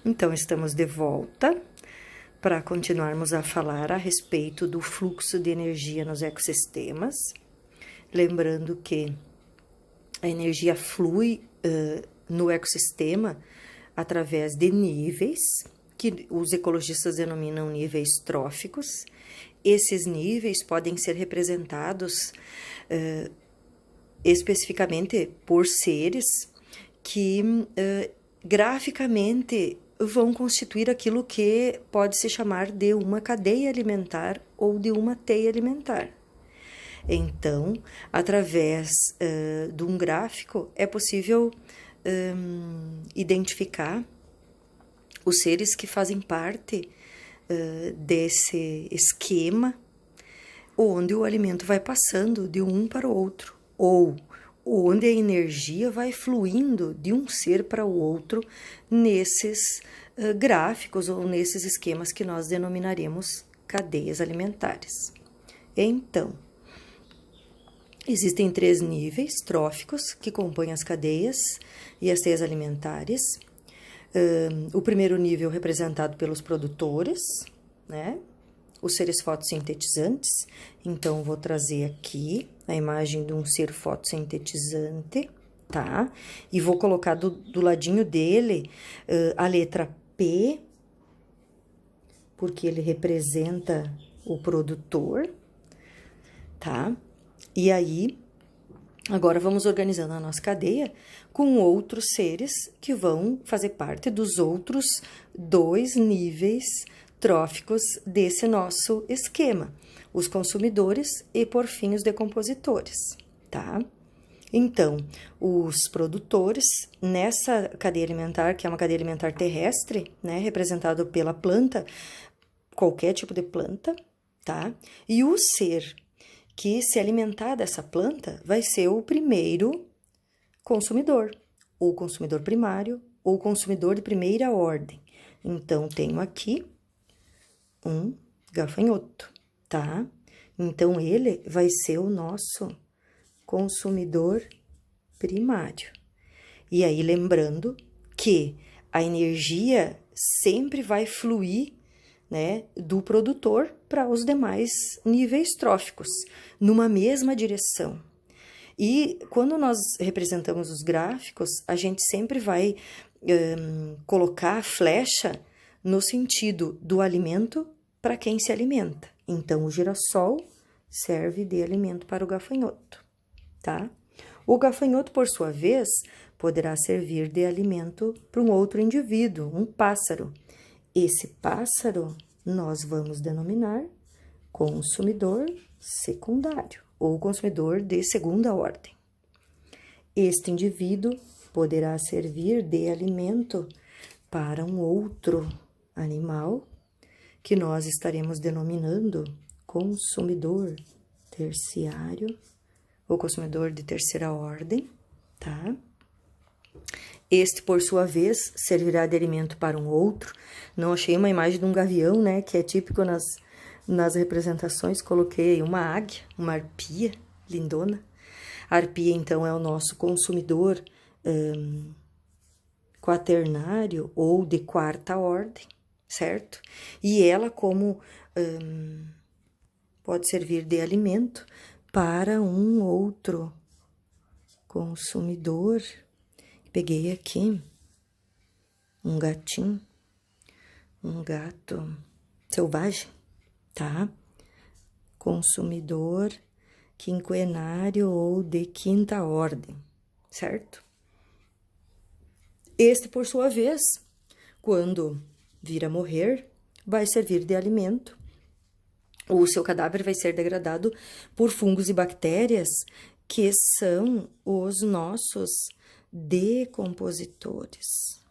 Então, estamos de volta para continuarmos a falar a respeito do fluxo de energia nos ecossistemas. Lembrando que a energia flui no ecossistema através de níveis, que os ecologistas denominam níveis tróficos. Esses níveis podem ser representados especificamente por seres que graficamente vão constituir aquilo que pode se chamar de uma cadeia alimentar ou de uma teia alimentar. Então, através de um gráfico, é possível identificar os seres que fazem parte desse esquema onde o alimento vai passando de um para o outro, ou onde a energia vai fluindo de um ser para o outro nesses gráficos ou nesses esquemas que nós denominaremos cadeias alimentares. Então, existem 3 níveis tróficos que compõem as cadeias e as teias alimentares. O primeiro nível representado pelos produtores, né? Os seres fotossintetizantes. Então, vou trazer aqui a imagem de um ser fotossintetizante, tá? E vou colocar do ladinho dele a letra P, porque ele representa o produtor, tá? E aí, agora vamos organizando a nossa cadeia com outros seres que vão fazer parte dos outros 2 níveis tróficos desse nosso esquema, os consumidores e, por fim, os decompositores, tá? Então, os produtores, nessa cadeia alimentar, que é uma cadeia alimentar terrestre, né, representado pela planta, qualquer tipo de planta, tá? E o ser que se alimentar dessa planta vai ser o primeiro consumidor, ou consumidor primário, ou consumidor de primeira ordem. Então, tenho aqui um gafanhoto, tá? Então, ele vai ser o nosso consumidor primário. E aí, lembrando que a energia sempre vai fluir, né, do produtor para os demais níveis tróficos, numa mesma direção. E quando nós representamos os gráficos, a gente sempre vai colocar a flecha no sentido do alimento para quem se alimenta. Então, o girassol serve de alimento para o gafanhoto, tá? O gafanhoto, por sua vez, poderá servir de alimento para um outro indivíduo, um pássaro. Esse pássaro nós vamos denominar consumidor secundário ou consumidor de segunda ordem. Este indivíduo poderá servir de alimento para um outro animal que nós estaremos denominando consumidor terciário ou consumidor de terceira ordem, tá? Este, por sua vez, servirá de alimento para um outro. Não achei uma imagem de um gavião, né, que é típico nas representações. Coloquei uma águia, uma arpia, lindona. A arpia, então, é o nosso consumidor quaternário ou de quarta ordem, certo? E ela, como pode servir de alimento para um outro consumidor. Peguei aqui um gatinho, um gato selvagem, tá? Consumidor quinquenário ou de quinta ordem, certo? Este, por sua vez, quando vir a morrer, vai servir de alimento. O seu cadáver vai ser degradado por fungos e bactérias, que são os nossos decompositores,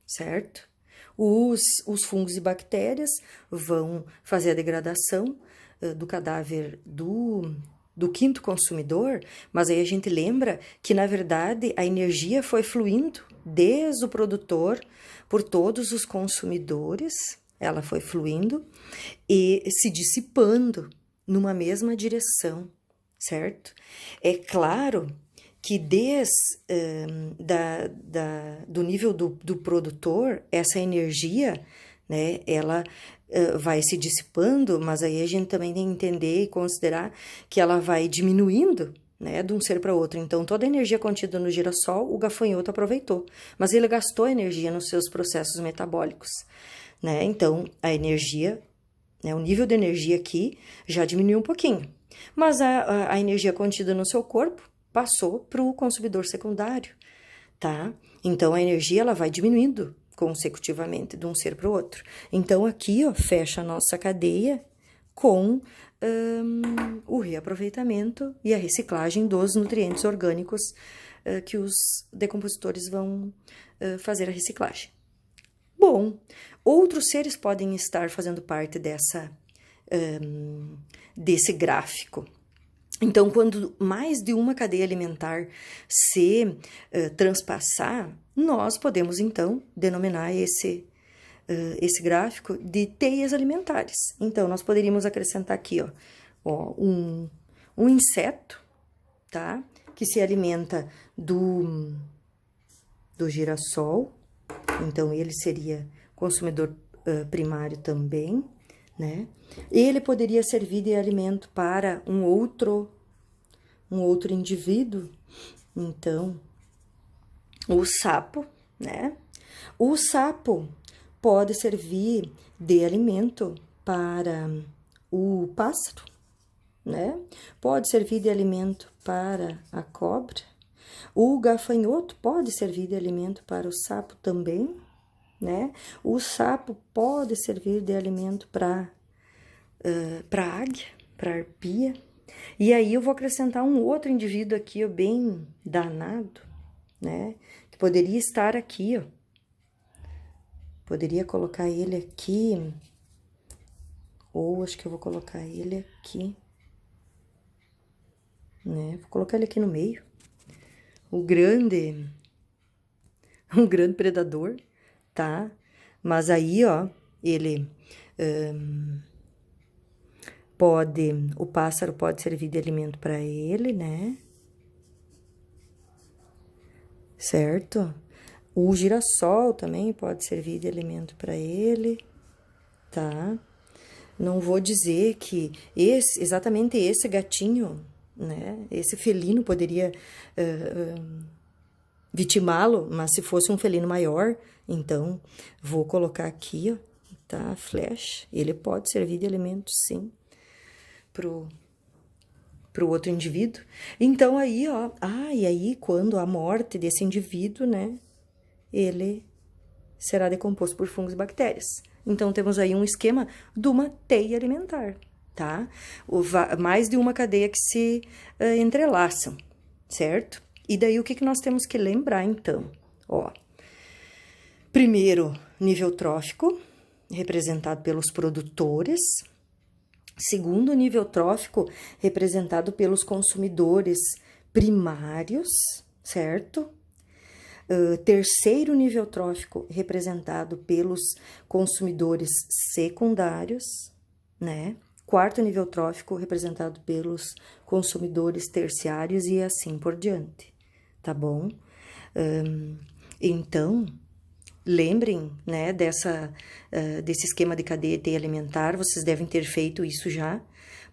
certo? Os fungos e bactérias vão fazer a degradação do cadáver do quinto consumidor, mas aí a gente lembra que, na verdade, a energia foi fluindo desde o produtor por todos os consumidores, ela foi fluindo e se dissipando numa mesma direção, certo? É claro que do nível do produtor, essa energia, né, ela vai se dissipando, mas aí a gente também tem que entender e considerar que ela vai diminuindo, né, de um ser para outro. Então, toda a energia contida no girassol, o gafanhoto aproveitou, mas ele gastou energia nos seus processos metabólicos, né? Então, a energia, né, o nível de energia aqui já diminuiu um pouquinho, mas a energia contida no seu corpo passou para o consumidor secundário, tá? Então, a energia ela vai diminuindo consecutivamente de um ser para o outro. Então, aqui, ó, fecha a nossa cadeia com o reaproveitamento e a reciclagem dos nutrientes orgânicos que os decompositores vão fazer a reciclagem. Bom, outros seres podem estar fazendo parte desse gráfico. Então, quando mais de uma cadeia alimentar se transpassar, nós podemos, então, denominar esse gráfico de teias alimentares. Então, nós poderíamos acrescentar aqui, ó, um inseto, tá? Que se alimenta do girassol. Então, ele seria consumidor primário também, né? Ele poderia servir de alimento para um outro indivíduo. Então, o sapo, né? O sapo pode servir de alimento para o pássaro, né? Pode servir de alimento para a cobra. O gafanhoto pode servir de alimento para o sapo também, né? O sapo pode servir de alimento para a águia, para a arpia. E aí eu vou acrescentar um outro indivíduo aqui, ó, bem danado, né? Que poderia estar aqui, ó. Poderia colocar ele aqui, ou acho que eu vou colocar ele aqui, né? Vou colocar ele aqui no meio. Um grande predador, tá? Mas aí, ó, ele o pássaro pode servir de alimento para ele, né? Certo? O girassol também pode servir de alimento para ele, tá? Não vou dizer que exatamente esse gatinho, né? Esse felino poderia vitimá-lo, mas se fosse um felino maior, então vou colocar aqui, ó, tá? Flecha, ele pode servir de alimento, sim, pro outro indivíduo. Então aí, ó, e aí quando a morte desse indivíduo, né, ele será decomposto por fungos e bactérias. Então temos aí um esquema de uma teia alimentar, tá? Mais de uma cadeia que se entrelaçam, certo? E daí o que nós temos que lembrar, então? Ó, primeiro, nível trófico, representado pelos produtores. Segundo, nível trófico, representado pelos consumidores primários, certo? Terceiro nível trófico, representado pelos consumidores secundários, né? Quarto nível trófico, representado pelos consumidores terciários e assim por diante, tá bom? Então, lembrem, né, desse esquema de cadeia alimentar, vocês devem ter feito isso já.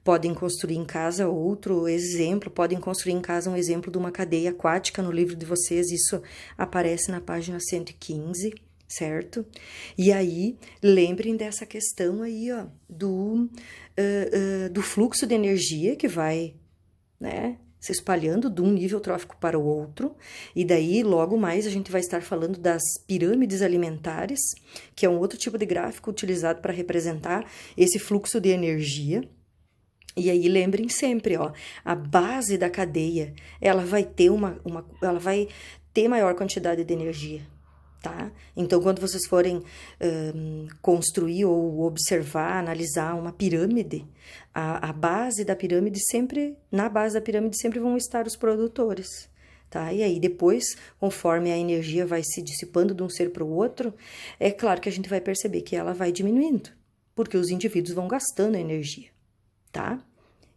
Podem construir em casa outro exemplo, podem construir em casa um exemplo de uma cadeia aquática no livro de vocês, isso aparece na página 115, certo? E aí, lembrem dessa questão aí, ó, do fluxo de energia que vai, né, se espalhando de um nível trófico para o outro, e daí logo mais a gente vai estar falando das pirâmides alimentares, que é um outro tipo de gráfico utilizado para representar esse fluxo de energia. E aí lembrem sempre, ó, a base da cadeia, ela vai ter ela vai ter maior quantidade de energia, tá? Então, quando vocês forem construir ou observar, analisar uma pirâmide, na base da pirâmide sempre vão estar os produtores, tá? E aí depois, conforme a energia vai se dissipando de um ser para o outro, é claro que a gente vai perceber que ela vai diminuindo, porque os indivíduos vão gastando energia, tá?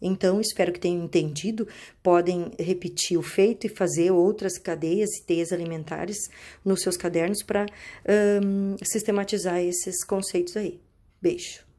Então, espero que tenham entendido. Podem repetir o feito e fazer outras cadeias e teias alimentares nos seus cadernos para sistematizar esses conceitos aí. Beijo!